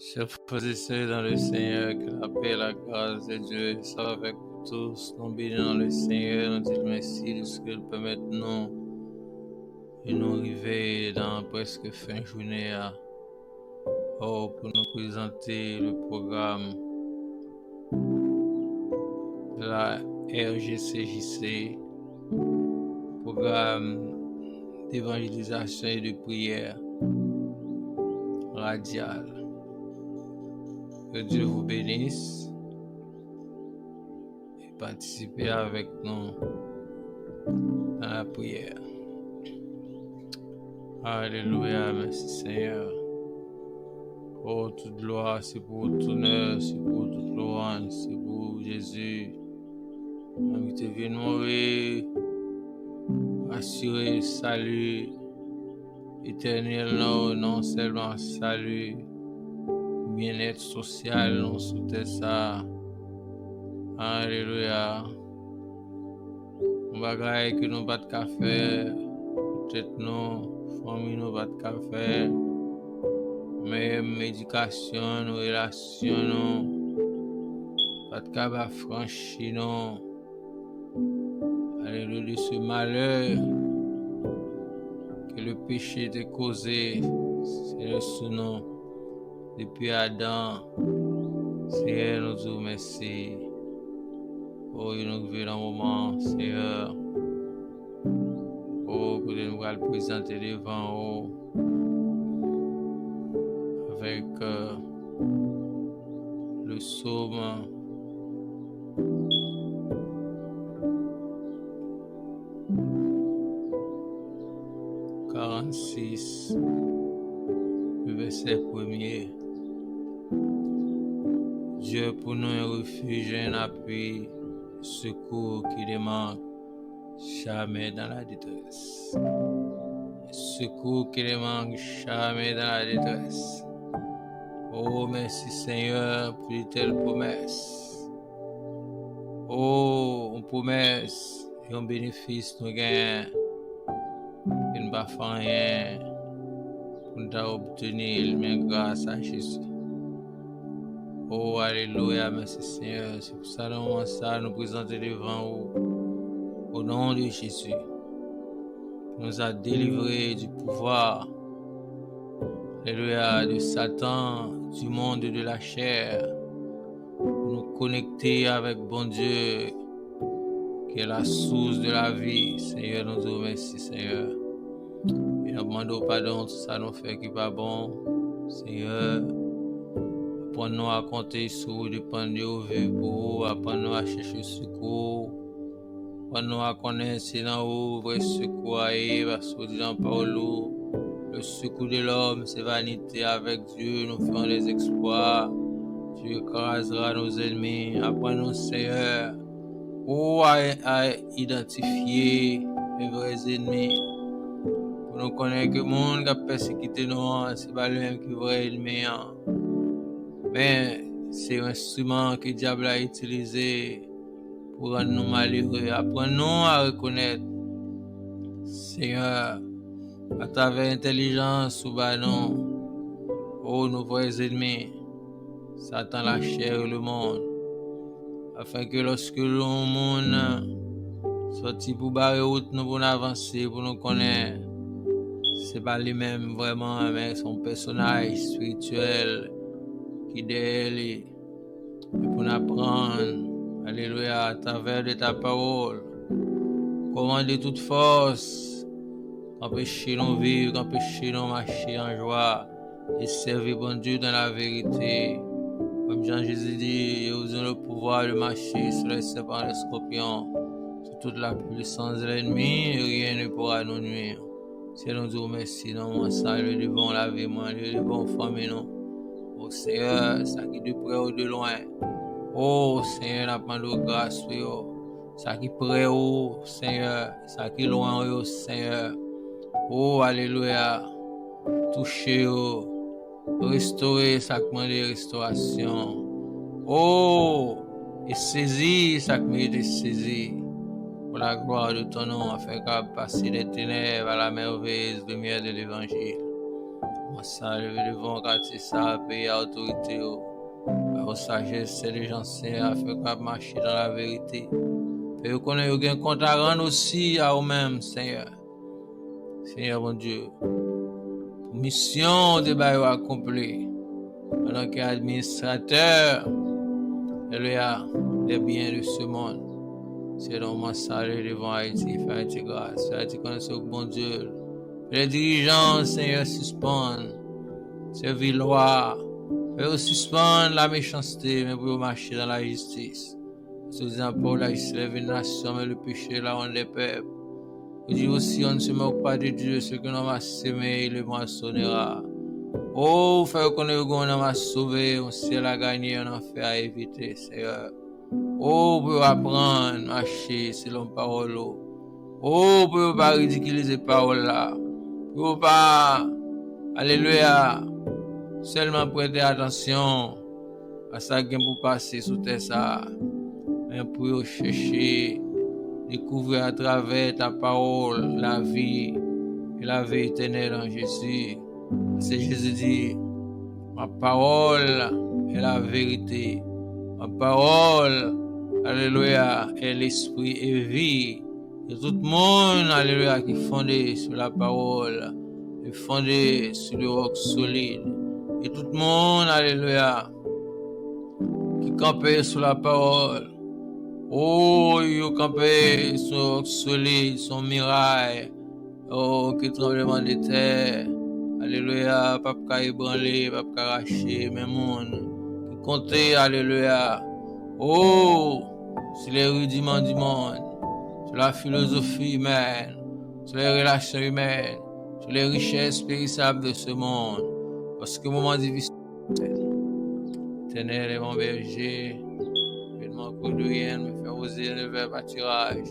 Chers frères et sœurs dans le Seigneur, que la paix et la grâce de Dieu soient avec vous tous. Nous bénissons le Seigneur, nous disons merci de ce qu'il permet nous de nous arriver dans presque fin journée pour nous présenter le programme de la RGCJC, programme d'évangélisation et de prière radiale. Que Dieu vous bénisse et participez avec nous dans la prière. Alléluia, merci Seigneur. Oh, toute gloire, c'est pour tout honneur, c'est pour toute louange, c'est pour Jésus. Nous te venons mourir, assurer salut éternel, non seulement salut, bien-être social, non sous ça. Alléluia. On va gagner que nous pas de café, peut-être nous, famille nous pas de café, mais médication, nos relations, pas de café franchi, non. Alléluia, de ce malheur que le péché t'a causé, c'est le sous-nom. Depuis Adam, Seigneur, nous disons merci. Oh, il nous vit dans le moment, Seigneur. Oh, que nous allons le présenter devant vous avec le psaume 46, le verset 1er. Dieu pour nous un refuge, un appui, secours qui ne manque jamais dans la détresse. Secours qui ne manque jamais dans la détresse. Oh, merci Seigneur pour de telles promesses. Oh, une promesse et un bénéfice nous gagnons. Et nous ne faisons rien pour nous obtenir, mais grâce à Jésus. Oh, alléluia, merci Seigneur. C'est pour ça que nous présentons devant vous, au nom de Jésus, qui nous a délivrés du pouvoir, alléluia, de Satan, du monde de la chair, pour nous connecter avec bon Dieu, qui est la source de la vie. Seigneur, nous te remercions, Seigneur. Et nous demandons pardon, tout ça nous fait qui n'est pas bon, Seigneur. Apprends-nous à compter sur vous, dépendre de vous pour vous, apprends-nous à chercher secours, apprends-nous à connaître c'est dans vous, vrai secours à y, parce que dit dans Paul, le secours de l'homme, c'est vanité avec Dieu, nous ferons des exploits, tu écraseras nos ennemis, apprends-nous Seigneur, à identifier les vrais ennemis, pour nous connaître que le monde qui a persécuté nous, c'est pas le même qui est vrai ennemi. Mais c'est un instrument que le diable a utilisé pour rendre nous malheureux. Apprenons à reconnaître, Seigneur, à travers l'intelligence ou nos vrais ennemis, Satan, la chair et le monde, afin que lorsque le monde sortit pour barrer route, nous pour avancer, pour nous connaître, c'est pas lui-même vraiment, mais son personnage spirituel qui est pour nous apprendre, alléluia, à travers de ta parole, comment de toute force, empêcher nous vivre, empêcher nous marcher en joie et servir bon Dieu dans la vérité. Comme Jean-Jésus dit, vous avez le pouvoir de marcher sur les serpents et les scorpions, sur toute la puissance de l'ennemi, et rien ne pourra nous nuire. Si nous disons merci, nous salut devant la vie, devant la famille, nous. Oh Seigneur, ça qui de près ou de loin. Oh Seigneur, n'a pas de grâce, ça qui près ou Seigneur, ça qui loin ou Seigneur. Oh alléluia, touchez restaurer ça qui demande restauration. Oh, et saisis ça qui mérite saisi. Pour la gloire de ton nom, afin qu'à passer des ténèbres à la merveilleuse lumière de l'évangile. On salue devant quartier ça, pays autorité, au sagesse, intelligence, Seigneur, afin qu'on marche dans la vérité. Et qu'on ait un compte à rendre aussi à vous-même, Seigneur. Seigneur, mon Dieu. Pour mission de bail accomplie. Pendant qu'il est administrateur, alléluia, des biens de ce monde. C'est donc mon salut devant Haïti, faire Haïti grâce, faire Haïti connaître au bon Dieu. Les dirigeants, Seigneur, suspendent ces villois, et suspendent la méchanceté, mais pour marcher dans la justice. Se disant Paul, la justice lève une nation, mais le péché la honte des peuples. Il dit aussi, on ne se moque pas de Dieu, ce que l'on a semé, il le moissonnera. Oh, frère, qu'on ait qu'on a sauvé, on ciel a gagné, on enfer à éviter, Seigneur. Oh, pour apprendre, marcher selon parole. Oh, pour pas ridiculiser parole là. Pour pas, alléluia, seulement prêter attention à ça qui pour passer sous terre ça. Mais pour chercher, découvrir à travers ta parole la vie et la vie éternelle en Jésus. C'est Jésus dit, ma parole est la vérité. Ma parole, alléluia, est l'esprit et vie. Et tout le monde, alléluia, qui est fondé sur la parole, est fondé sur le roc solide. Et tout le monde, alléluia, qui campait sur la parole. Oh, yo campé sur le roc solide, son mirail. Oh, qui tremblement de terre. Alléluia, pas ébranler, pas arracher, mais monde qui comptait, alléluia. Oh, sur les rudiments du monde, sur la philosophie humaine, sur les relations humaines, sur les richesses périssables de ce monde. Parce que moment difficile, Éternel est mon berger, il manque de rien, me fait oser le verbe pâturage,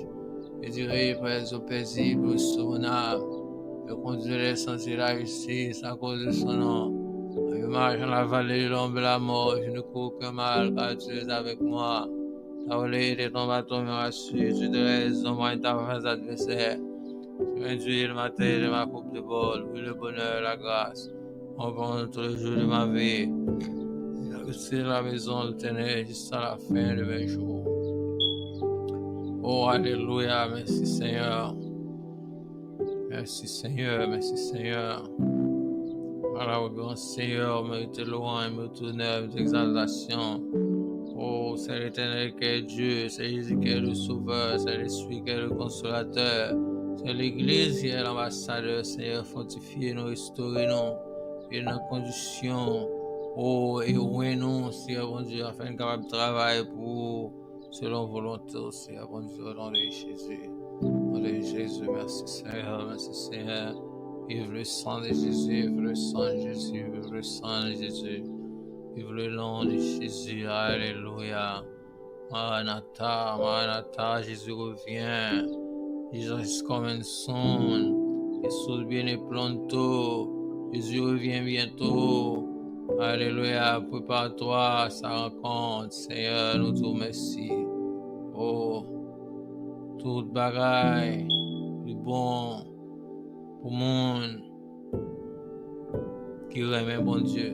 et dirait près au paisible son âme. Je conduirai sans la justice à cause de son nom. Je marche dans la vallée de l'ombre de la mort, je ne cours aucun mal, car tu es avec moi. Ta volée et ton bâton me rassurent, tu dresses en moi ta face adversaire. Tu m'induis le matin de ma coupe de bol, oui le bonheur, la grâce, on prend tous les jours de ma vie. C'est la maison de l'éternel jusqu'à la fin de mes jours. Oh, alléluia, merci Seigneur. Merci Seigneur, merci Seigneur. Voilà, au grand Seigneur, mérite louange, mérite honneur, mérite exaltation. Oh, c'est l'Éternel qui est Dieu, c'est Jésus qui est le Sauveur, c'est l'Esprit qui est le Consolateur, c'est l'Église qui est l'ambassadeur. Seigneur, fortifiez-nous, restaurez-nous, et nos conditions. Oh, et ouvrez-nous, Seigneur, bon Dieu, afin de capable de travailler pour selon volonté, Seigneur, bon Dieu, au nom de Jésus. Au nom de Jésus, merci Seigneur, merci Seigneur. Vive le sang de Jésus, vive le sang de Jésus, vive le sang de Jésus. Vive le nom de Jésus, alléluia. Maranatha, Maranatha, Jésus revient. Jesus is coming soon. Jésus viene pronto. Jésus revient bientôt. Alléluia, prépare-toi à sa rencontre. Seigneur, nous te remercions. Oh, toute bagaille, du bon, pour le monde qui remet bon Dieu.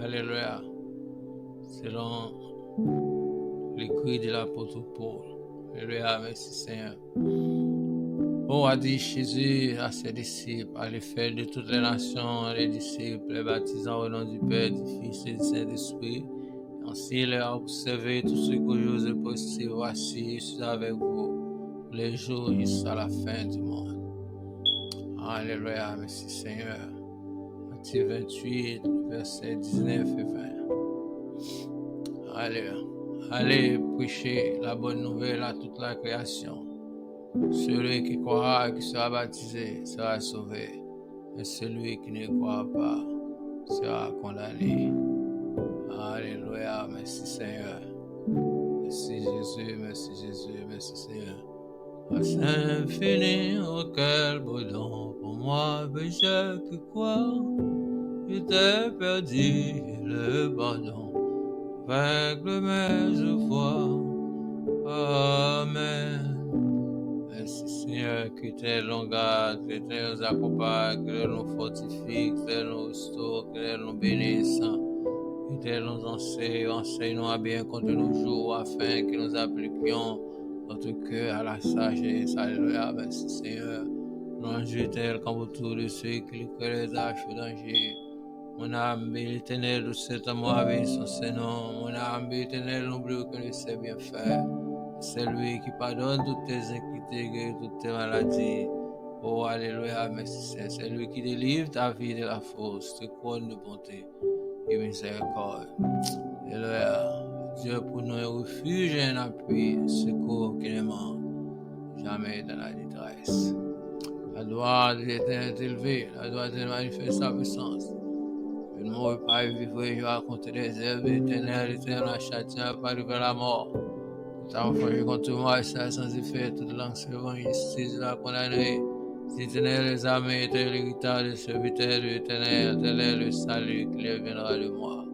Alléluia. Selon l'écrit de l'apôtre Paul. Alléluia, merci Seigneur. Oh, a dit Jésus à ses disciples, allez faire de toutes les nations les disciples, les baptisant au nom du Père, du Fils et du Saint-Esprit. Ainsi, il a observé tout ce que je vous ai posté. Voici, je suis avec vous les jours jusqu'à la fin du monde. Alléluia, merci Seigneur. Matthieu 28, versets 19 et 20. Allez prêcher la bonne nouvelle à toute la création. Celui qui croira, qui sera baptisé, sera sauvé. Et celui qui ne croira pas sera condamné. Alléluia, merci Seigneur. Merci Jésus, merci Jésus, merci Seigneur. À l'infini, auquel beau don pour moi, pécheur qui croit, je t'ai perdu le pardon, avec le même je vois. Amen. merci Seigneur, que l'Éternel nous garde, que l'Éternel nous accompagne, que l'Éternel nous fortifie, que l'Éternel nous restaure, que l'Éternel nous bénisse, que l'Éternel nous enseigne-nous à bien contre nos jours, afin que nous appliquions notre cœur à la sagesse. Alléluia, merci Seigneur. L'ange tel comme autour de ceux qui lui connaissent au danger. Mon âme bénit l'Éternel de cet amour avec son Seigneur. Mon âme bénit l'Éternel, n'oublie aucun de ses bienfaits. C'est lui qui pardonne toutes tes iniquités, guérit toutes tes maladies. Oh, alléluia, merci Seigneur. C'est lui qui délivre ta vie de la fausse, te couronne de bonté et miséricorde. Alléluia. Dieu pour nous un refuge et un appui, secours qui ne manque jamais dans la détresse. La gloire de l'Éternel est élevée, la gloire de l'Éternel manifeste sa puissance. Je ne mourrai pas et vivrai, je raconte des œuvres de l'Éternel, l'Éternel m'a châtié par la mort. Tout a enfoncé contre moi et ça sans effet, toute langue se vend justice la condamnée. Si l'Éternel les armées était l'héritage des serviteurs de l'Éternel, tel est le salut qui les viendra de moi.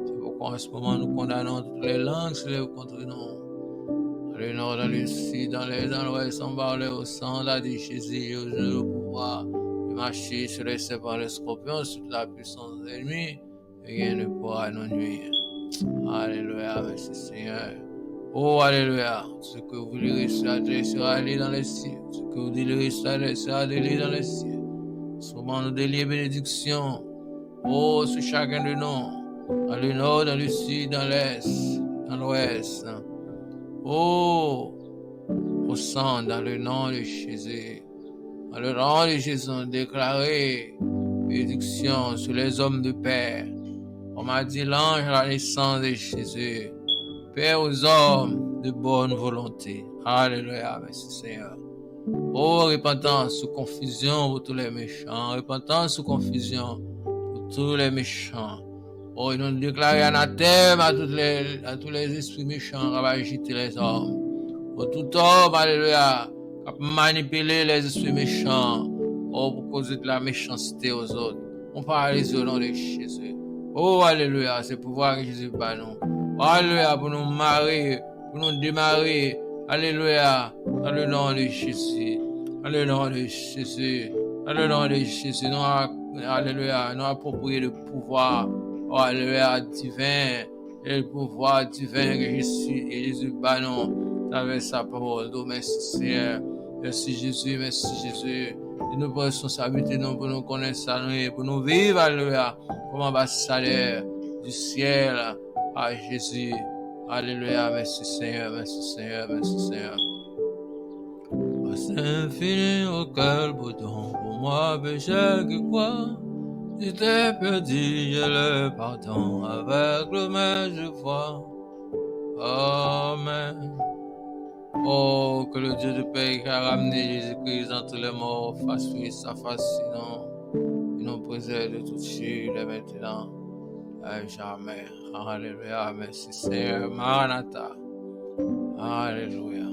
C'est pourquoi en ce moment nous condamnons toutes les langues se lèvent contre nous. Dans le nord, dans le sud, dans les l'ouest, on parle au sang, l'a dit Jésus, au le pouvoir de marcher sur les serpents, les scorpions, sur la puissance de l'ennemi, et rien ne pourra nous nuire. Alléluia, merci Seigneur. Oh, alléluia. Ce que vous lirez sur la terre sera lu dans les cieux. Ce que vous lirez sur la terre sera lu dans les cieux. Souvent nous déliez bénédictions. Oh, sur chacun de nous. Dans le nord, dans le sud, dans l'est, dans l'ouest. Oh, au sang, dans le nom de Jésus. Dans le nom de Jésus, déclaré bénédiction sur les hommes de paix. On m'a dit l'ange à la naissance de Jésus. Père aux hommes de bonne volonté. Alléluia, merci Seigneur. Oh, repentance ou confusion pour tous les méchants. Repentance ou confusion pour tous les méchants. Oh, ils nous déclarent anathème à tous les esprits méchants qui vont agiter les hommes. Oh, tout homme, alléluia, qui va manipuler les esprits méchants. Oh, pour causer de la méchanceté aux autres. On parle au nom de Jésus. Oh, alléluia, c'est pouvoir que Jésus bat nous. Alléluia, pour nous marier, pour nous démarrer. Alléluia, dans le nom de Jésus. Dans le nom de Jésus. Dans le nom de Jésus. Alléluia, nous approprier le pouvoir. Oh, alléluia, divin. Et le pouvoir divin que Jésus bat nous. Avec sa parole. Oh, merci Seigneur. Merci Jésus, merci Jésus. Et nous prenons responsabilité pour nous connaître ça, pour nous vivre, alléluia, comme ambassadeur du ciel. À Jésus. Alléluia. Merci Seigneur. Merci Seigneur. Merci Seigneur. C'est infini au cœur bouton. Pour moi, péché qui croit. J'étais perdu, je le pardon. Avec le même je vois. Amen. Oh, que le Dieu de paix qui a ramené Jésus-Christ entre les morts fasse fuir sa face, sinon il nous préserve de toute chute maintenant. Jamais. Alléluia. Merci Seigneur. Maranatha. Alléluia.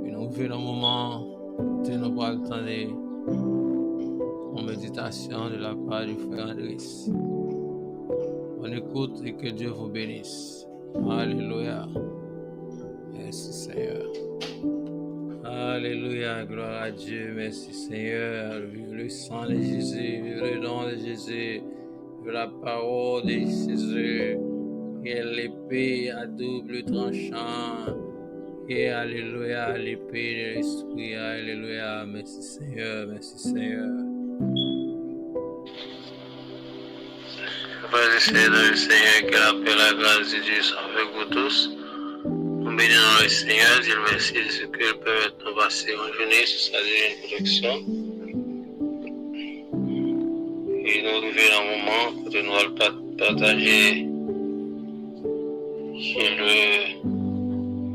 Et nous vivons un moment où nous pourrons attendre en méditation de la part du frère Andris. On écoute et que Dieu vous bénisse. Alléluia. Merci Seigneur. Alléluia. Gloire à Dieu. Merci Seigneur. Vive le sang de Jésus. Vive le nom de Jésus. La parole de Jésus, qui est l'épée à double tranchant, et alléluia, l'épée de l'esprit, alléluia, merci Seigneur, merci Seigneur. Frères et sœurs dans le Seigneur, que la paix, la grâce de Dieu soit avec vous tous. Nous bénissons le Seigneur, Dieu merci de ce qu'il permet de nous passer en journée sur sa divine protection. Et nous arrivons à un moment où nous allons partager le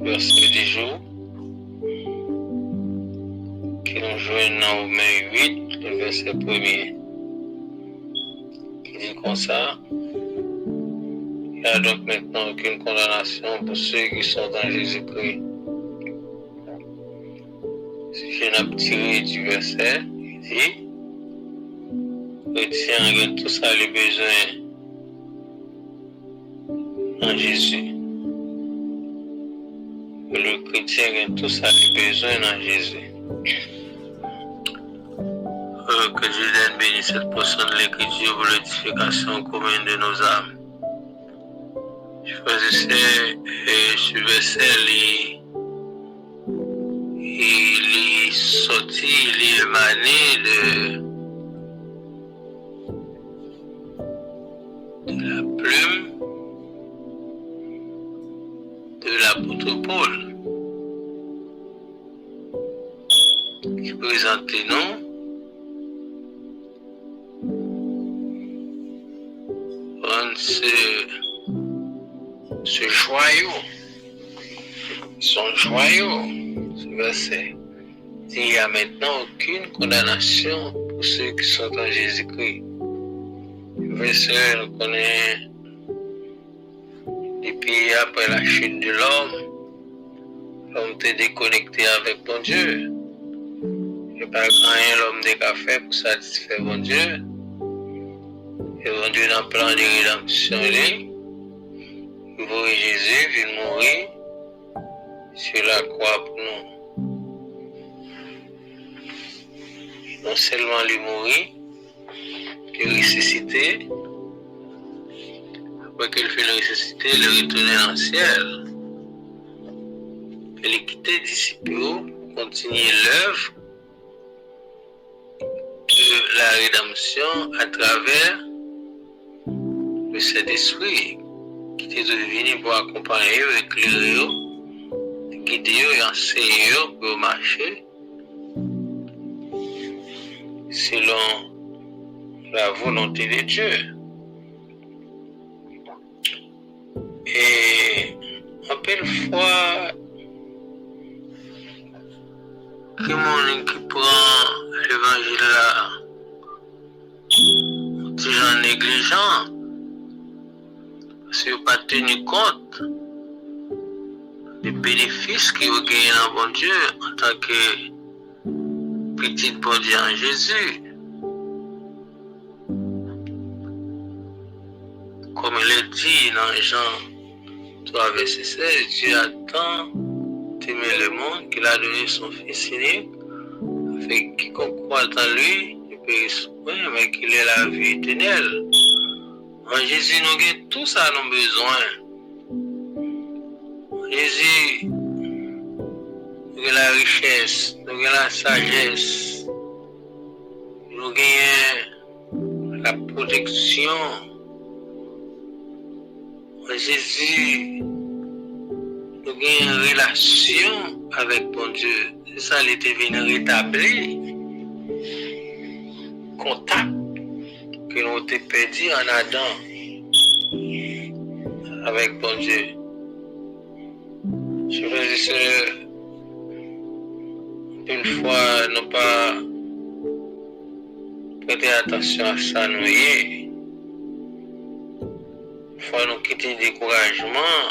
verset du jour qui nous joint dans Romains 8, le verset 1er, qui dit comme ça. Il n'y a donc maintenant aucune condamnation pour ceux qui sont dans Jésus-Christ. Si je n'ai tiré du verset, il dit chrétiens ont tous les besoins en Jésus. Le chrétien a tous les besoins en Jésus. Que Dieu donne bénisse cette portion de l'écriture pour l'édification commune de nos âmes. Je faisais ce verset, il est sorti, il est émané de la plume de l'apôtre Paul, qui présentait nous ce joyau, son joyau, ce verset. Il n'y a maintenant aucune condamnation pour ceux qui sont en Jésus-Christ. Le verset, nous connaissons depuis après la chute de l'homme était déconnecté avec bon Dieu. Il n'y a pas rien l'homme n'a fait pour satisfaire bon Dieu. Et bon Dieu, dans le plan de rédemption, il voit Jésus vient mourir sur la croix pour nous. Non seulement lui mourir, il ressuscité. Après qu'il fait le ressuscité, il est retourné dans le ciel. Il est quitté les disciples pour continuer l'œuvre de la rédemption à travers le Saint-Esprit qui était venu pour accompagner, éclairer, guider et enseigner pour marcher selon la volonté de Dieu. Et en pile fois, que mon qui prend l'évangile là, des gens négligents, parce qu'ils n'ont pas tenu compte des bénéfices qu'ils ont gagnés dans bon Dieu en tant que petit bon Dieu en Jésus. Comme il est dit dans Jean 3, verset 16, Dieu a tant aimé le monde qu'il a donné son Fils unique, afin que quiconque croit en lui ne périsse point, mais qu'il ait la vie éternelle. En Jésus, nous avons tout ça nos besoins. En Jésus, nous avons la richesse, nous avons la sagesse, nous avons la protection. En Jésus, nous avons une relation avec bon Dieu. C'est ça, il était venu rétablir contact que nous avons perdu en Adam avec bon Dieu. Je veux dire, une fois, nous pas prêter attention à ça, nous y est. Une fois, nous quitter le découragement,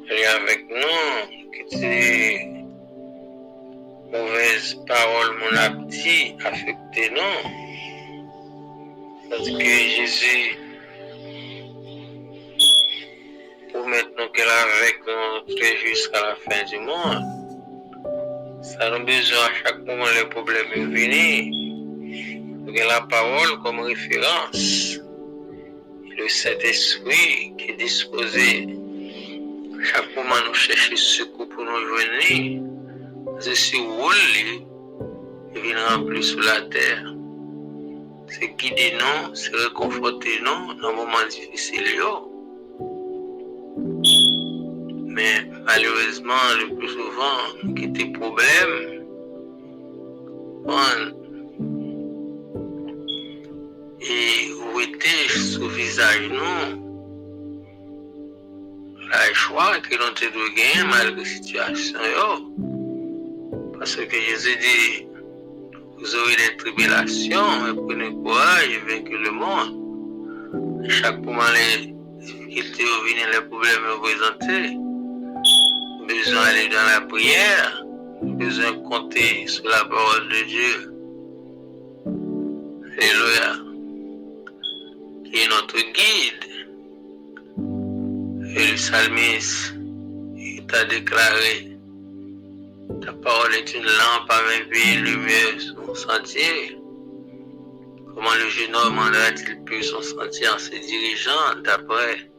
aller avec nous, quitter mauvaise parole, mon appétit, affecter nous. Parce que Jésus, pour maintenant qu'elle est avec nous jusqu'à la fin du monde, ça nous besoin à chaque moment les problèmes venus. Nous avons la parole comme référence. Le Saint-Esprit qui est disposé chaque moment nous chercher secours pour nous venir. C'est ce rôle qui vient remplir sur la terre. C'est guider nous, c'est réconforter nous dans les moments difficiles. Mais malheureusement, le plus souvent, nous quittons des problèmes. Et où était sous le visage nous la joie que nous devons gagner malgré la situation. Parce que Jésus dit, vous aurez des tribulations, mais prenez courage et vainquez le monde. À chaque moment, les difficultés viennent, les problèmes nous présentés. Besoin d'aller dans la prière, besoin de compter sur la parole de Dieu. Alléluia. Qui est notre guide. Et le psalmiste, il t'a déclaré, t'as parole est une lampe à mes pieds, une lumière sur mon sentier. Comment le jeune homme andra-t-il plus son sentier en se dirigeant d'après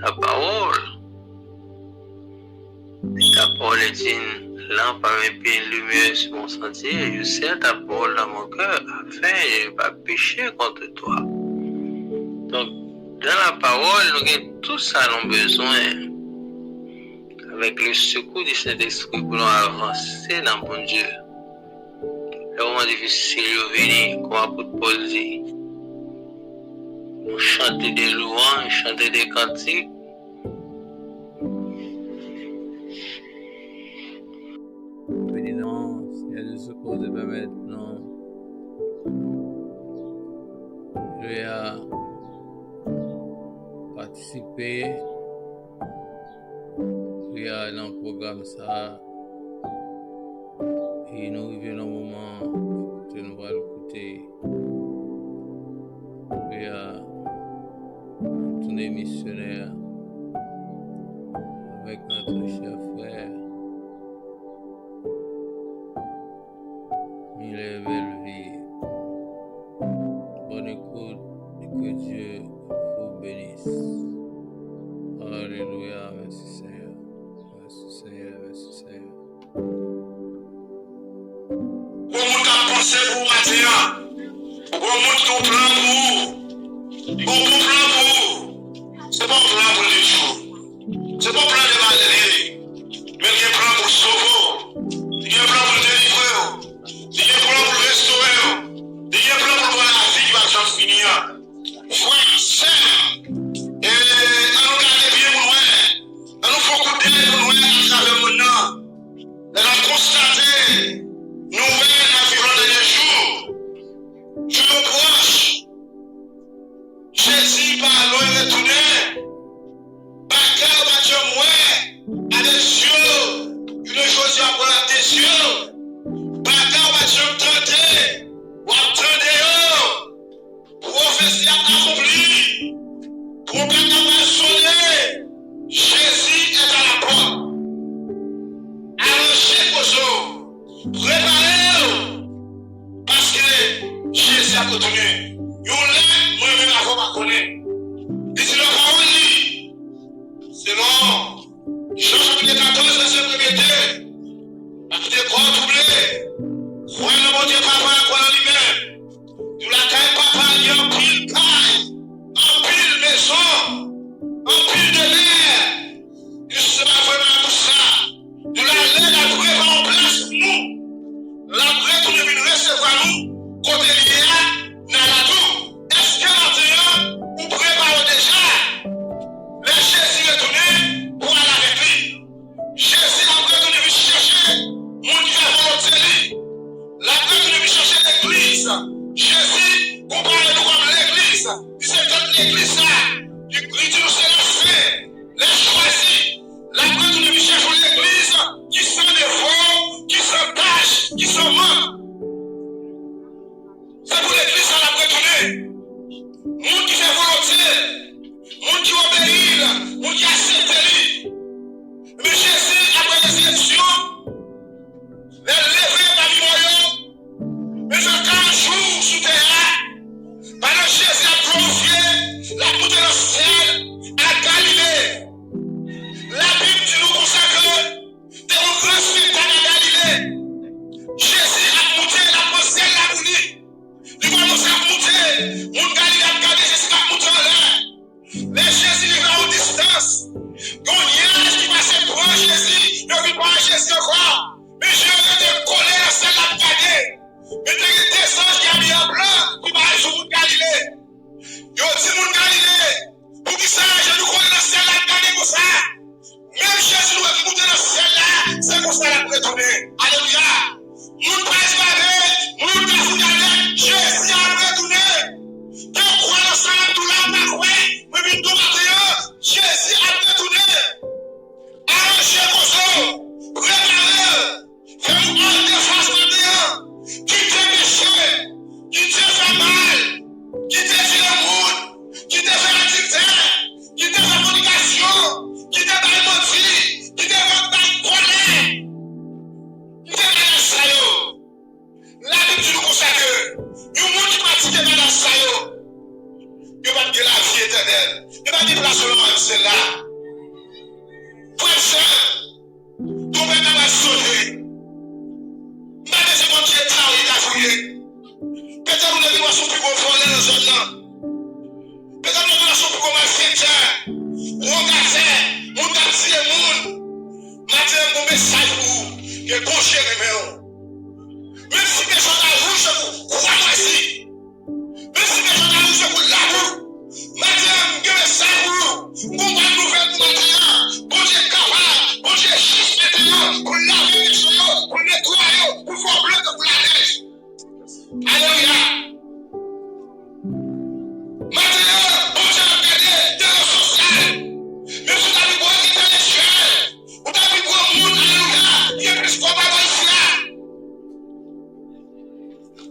ta parole? Ta parole est une lampe à mes pieds, une lumière sur mon sentier. Je sers ta parole dans mon cœur afin de ne pas pécher contre toi. Donc, dans la parole, nous avons tout ça nous besoin. Avec le secours du Saint-Esprit pour nous avancer dans mon Dieu. Le moment difficile est venu, comme l'apôtre Paul dit. Nous chanter des louanges, chanter des cantiques. Président, Seigneur de secours de maintenant. Je vais participer. Dans le programme ça et nous arrivons dans le moment que nous allons écouter tournée missionnaire avec notre cher frère Miller Belleville. Bonne écoute et que Dieu vous bénisse. Alléluia, merci Seigneur. Merci Seigneur. Pour nous penser pour matin, pour nous plan pour bon plan pour c'est pas un plan pour les jours, c'est pas un plan de malheur, mais il y a un plan pour sauver, il y a un plan pour délivrer, il y a un plan pour restaurer, il y a un plan pour voir la vie qui va s'en finir. Frère, sœur, et à nous garder bien loin, à nous faire couper loin à travers mon nom, à nous constater, nous voyons la vie dans les jours, je me proche, Jésus par loin retourné, par cœur battu moi, à des cieux, une chose à pour la des cieux, par cœur battu tenté, ou attendez, prophétie accomplie, pour que nous sonner, Jésus est à la porte. Arrangez vos eaux, préparez-vous, parce que Jésus a retenu. Vous-même, moi-même, avant ma connaître. Et c'est la parole dit, selon Jean chapitre 14, verset 1er, la petite école doublée, croyez le bon Dieu, papa, croyez lui-même. Nous la caille, papa, il y a un pile caille, un pile maison, un pile de l'air. Je ne sais pas vraiment tout ça. Nous la laisse la vraie en place nous. La vraie pour nous recevoir nous, côté lié, dans la tour. Est-ce que maintenant, vous préparez déjà? Le Jésus est tourné pour aller avec lui. Jésus a retourné lui chercher, mon Dieu a volonté lui. La retourné lui chercher l'église. Jésus compare-nous comme l'église. Il s'est donné l'église là. Il dit nous c'est la fait, les choisis. La retourné lui chercher l'église qui sont défauts, qui sont tâches, qui sont morts. C'est pour l'église à la retourner. Monde qui fait volonté, monde qui obéit, monde qui accepte lui. Mais Jésus, après les élections, les lever parmi moi, mais je 15 jours sous terre, pendant que Jésus a glorifié la poutre dans le ciel à Galilée. La Bible dit nous consacre des grands spectacles à Galilée. Jésus a monté la pensée la boulie. Il va nous monter. Mon Galilée a regardé Jésus a monté en l'air. Mais Jésus il va en distance. Donc il y a qui passe pour Jésus. Il ne vit pas Jésus encore. Mais je vais te coller à celle à regarder. Mais il y a des anges qui ont mis en blanc qui parlent sur mon Galilée. Il y a aussi mon Galilée. Pour qui ça, je nous connais dans celle à regarder comme ça. Même Jésus nous a monté dans celle là. C'est comme ça la retourner. Alléluia. Nous ne pas regarder. Nous ne pas regarder. Jésus a retourné. Que croit dans ça tout là, pas quoi. Mais bien tout matin, Jésus a retourné. Arrangez vos os. Préparez. Faites-nous un défense maintenant. Qui t'a péché. Qui t'a fait mal. Qui t'a fait le monde. Qui t'a fait l'addiction. Qui t'a fait communication. Qui t'a fait menti. Qui t'a fait colère. Et pas de place seulement c'est là. Frère ça, ton père va sauver. Madame c'est mon Dieu travaille à fouiller. Peut-être nous devons son plus gros voler dans zone là. Peut-être nous devons son plus gros malfaiteur. Regardez, mon taxi et mon. Madame mon message pour vous. Que bon chéri mais même si personne n'a rouge, crois-moi ici. Même si personne n'a rouge pour l'amour. Madame, que ça pour vous. Bon nouvelle pour maintenant. Bon Dieu capable. Bon Dieu juste maintenant. Pour laver les choses, pour nettoyer, pour faire bleu pour la neige. Alléluia. Maintenant, bon Dieu a gagné de la sociale. Même si t'as vu quoi intellectuel. Ou t'as vu quoi monde, alléluia. Il y a plus qu'on va voir ici là.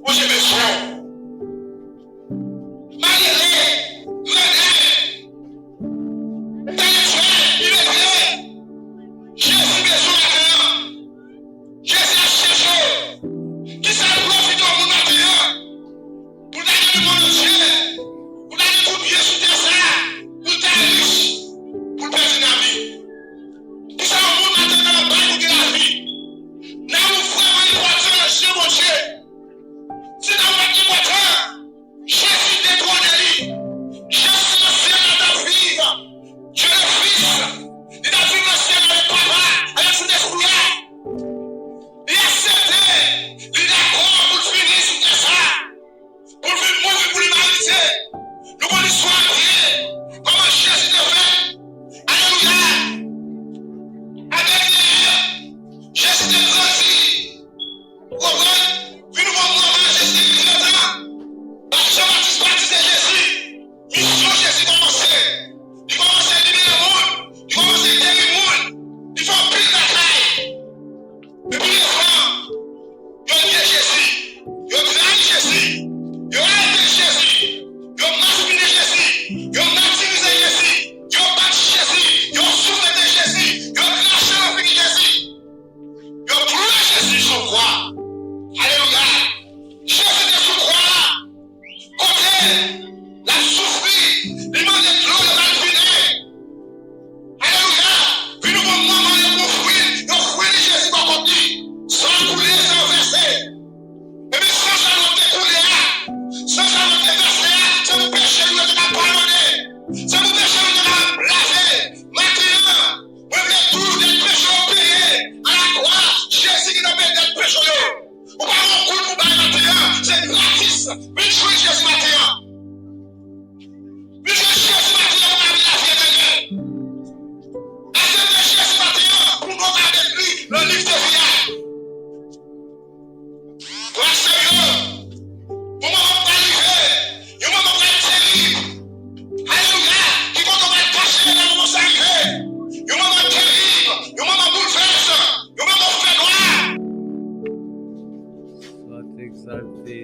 Où j'ai besoin.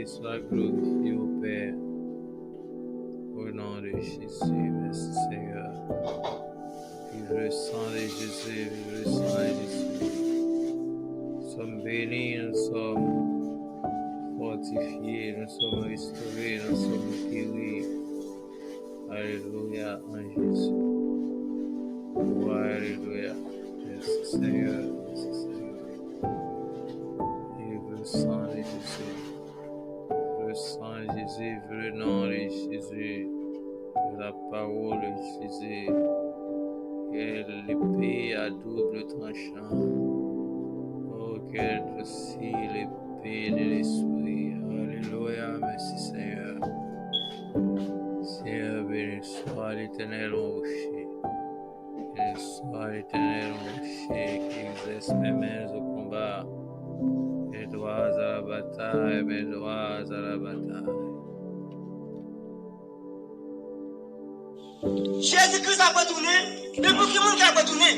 Sois glorifié au Père. Au nom de Jésus, merci Seigneur. Vive le sang de Jésus, vive le sang de Jésus. Nous sommes bénis, nous sommes fortifiés, nous sommes restaurés, nous sommes guéris. Alléluia en Jésus. Oh, alléluia. Merci Seigneur, merci Seigneur. Vive le sang de Jésus. Le sang de Jésus, le nom de Jésus, la parole de Jésus, et l'épée à double tranchant. Oh, quelle aussi l'épée de l'esprit. Alléluia, merci Seigneur. Seigneur, béni soit l'Éternel mon rocher. Béni soit l'Éternel mon rocher qui exerce mes mains au combat. Mes droits à la bataille, mes droits à la bataille. Jésus-Christ a retourné, mais pour qui monde qui a retourné?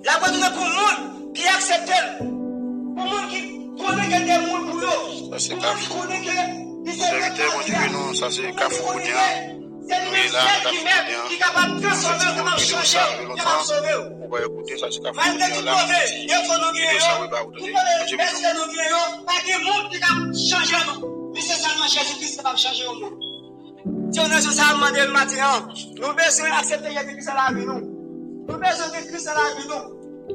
Il a retourné pour le monde qui accepte, pour le monde qui connaît qu'il y a des gens pour eux. Ça c'est Kafou. Serviteur, mon Dieu, non, ça c'est Kafou. Oui, là, qui est capable de transformer, capable de changer, capable de sauver. on va écouter ça c'est Kafou. Malgré tout, il faut nous guérir. Personne nous guérir. Pas de monde qui a changé nous. Mais c'est seulement Jésus-Christ qui va changer le monde. Si on a ça à demander le matin, nous besoin d'accepter que Christ à la vie nous. Nous besoin de Christ à la vie nous.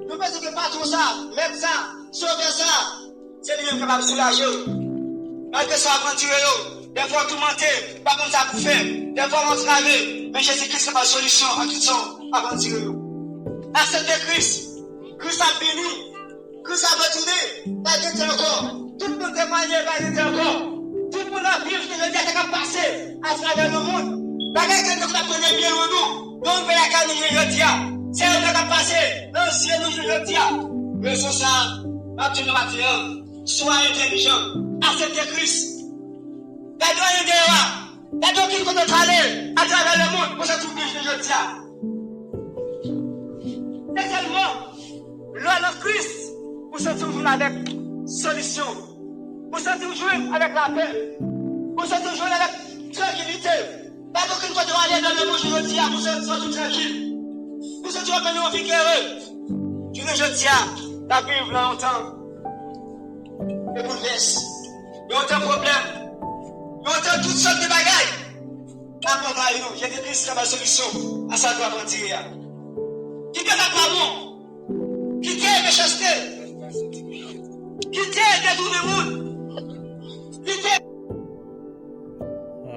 Nous besoin de pas tout ça, même ça, sauver ça. C'est lui-même capable de soulager. Malgré ça, avant de tirer, des fois tout mentir, pas comme ça pour faire. Des fois on travaille, mais Jésus-Christ n'est pas solution à tout ça avant de tirer. Acceptez Christ. Christ a béni. Christ a retourné. Pas de encore. Tout le monde témoigne, pas de encore. Tout le monde a vu ce que je dis à passer à travers le monde. La guerre que nous apprenons bien au nous. Nous, on fait la canne, nous, je dis. C'est un qui a passé. L'ancien, nous, je dis. Mais c'est ça. Maintenant, matin, sois intelligent. Acceptez Christ. La gloire est derrière. La gloire qui peut être allée à travers le monde pour se trouver, je dis. C'est seulement l'homme de Christ pour se trouver avec solution. Pour se trouver avec la paix. Pour se trouver avec tranquillité. Pas aucune fois de aller dans le monde, je dis, pour se trouver tranquille. Pour se trouver avec une vie heureux. Je ne dis, la vie longtemps. Et bouleverse. Il y a autant de problèmes. Il y a autant toutes sortes de bagailles. Accompagne nous. J'ai dit Christ c'est ma solution à sa gloire entière. Quittez la parole. Quittez la méchanceté. Quittez détourner le monde. Quittez.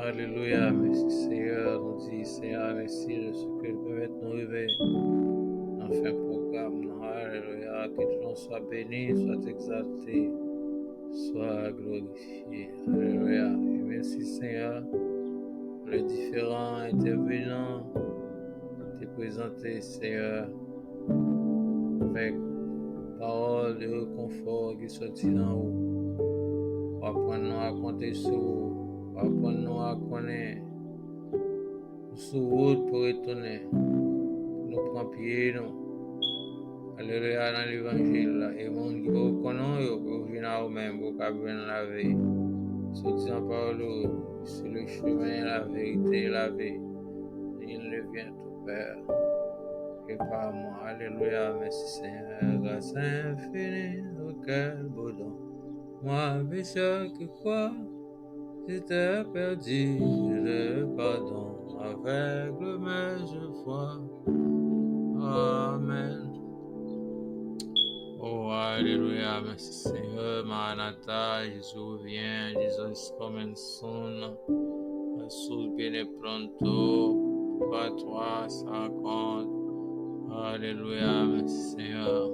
Alléluia, merci Seigneur. Nous dit Seigneur, merci de ce que nous pouvons nous rêver. Dans ce programme, alléluia, que ton nom soit béni, soit exalté, soit glorifié. Alléluia. Et merci Seigneur, les différents intervenants te présenter Seigneur avec parole de réconfort qui sortit d'en haut. Apprendre à compter sur vous, apprendre à connaître sur route pour retourner, pour nous prendre pied, nous. Alléluia dans l'évangile, et mon qui vous connaît, vous venez à vous-même, vous venez la vie. Sortir en parole, c'est le chemin, la vérité, la vie. Il ne vient tout Père. Et par moi, alléluia, merci Seigneur, grâce infinie, auquel beau don. Moi, pécheur qui croit, j'étais perdu, je le pardon, aveugle mais je vois. Amen. Oh, alléluia, merci Seigneur, Maranatha, Jésus vient, Jesus is coming soon. Jesús viene pronto, 350. Alléluia, merci Seigneur.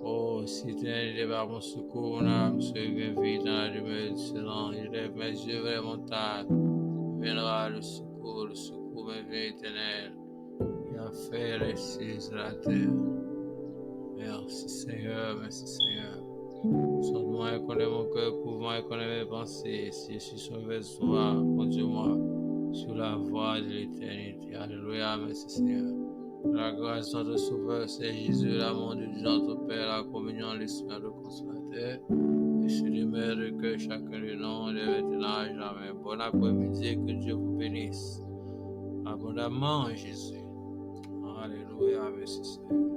Oh, si tu n'es pas mon secours, je suis bien vite dans la demeure du silence. Je lève mes yeux vers les montagnes. Viendra le secours me vient éternel. Il a fait les cieux de la terre. Merci Seigneur, merci Seigneur. Sonne-moi et connais mon cœur, couvre-moi et connais mes pensées. Si je suis sauvé, sois, conduis-moi sur la voie de l'éternité. Alléluia, merci Seigneur. La grâce de notre Sauveur, c'est Jésus, l'amour de Dieu, notre Père, la communion, l'Esprit de consolateur. Et sur les mères de cœur, chacun de nous, de maintenant à jamais. Bon après-midi, que Dieu vous bénisse abondamment, Jésus. Alléluia, merci Seigneur.